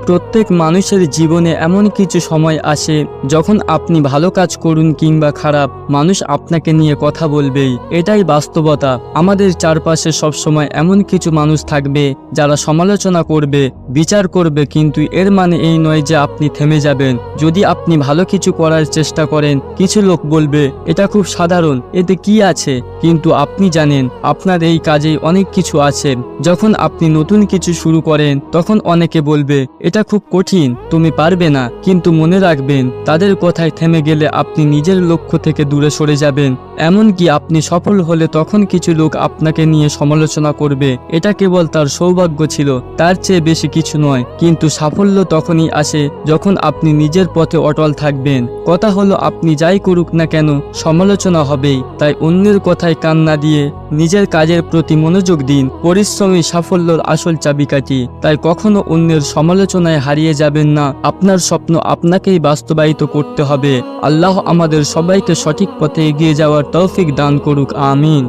প্রত্যেক মানুষের জীবনে এমন কিছু সময় আসে যখন আপনি ভালো কাজ করুন কিংবা খারাপ, মানুষ আপনাকে নিয়ে কথা বলবেই। এটাই বাস্তবতা। আমাদের চারপাশে সবসময় এমন কিছু মানুষ থাকবে যারা সমালোচনা করবে, বিচার করবে, কিন্তু এর মানে এই নয় যে আপনি থেমে যাবেন। যদি আপনি ভালো কিছু করার চেষ্টা করেন, কিছু লোক বলবে এটা খুব সাধারণ, এতে কি আছে, কিন্তু আপনি জানেন আপনার এই কাজেই অনেক কিছু আছে। যখন আপনি নতুন কিছু শুরু করেন তখন অনেকে বলবে এটা খুব কঠিন, তুমি পারবে না, কিন্তু মনে রাখবেন তাদের কথায় থেমে গেলে আপনি নিজের লক্ষ্য থেকে দূরে সরে যাবেন। এমনকি আপনি সফল হলে তখন কিছু লোক আপনাকে নিয়ে সমালোচনা করবে, এটা কেবল তার সৌভাগ্য ছিল, তার চেয়ে বেশি কিছু নয়। কিন্তু সাফল্য তখনই আসে যখন আপনি নিজের পথে অটল থাকবেন। কথা হলো, আপনি যাই করুক না কেন সমালোচনা হবেই, তাই অন্যের কথায় কান না দিয়ে নিজের কাজের প্রতি মনোযোগ দিন। পরিশ্রমী সাফল্যের আসল চাবিকাঠি। তাই কখনো অন্যের সমালোচনায় হারিয়ে যাবেন না। আপনার স্বপ্ন আপনাকেই বাস্তবায়িত করতে হবে। আল্লাহ আমাদের সবাইকে সঠিক পথে এগিয়ে যাওয়ার তৌফিক দান করুক। আমিন।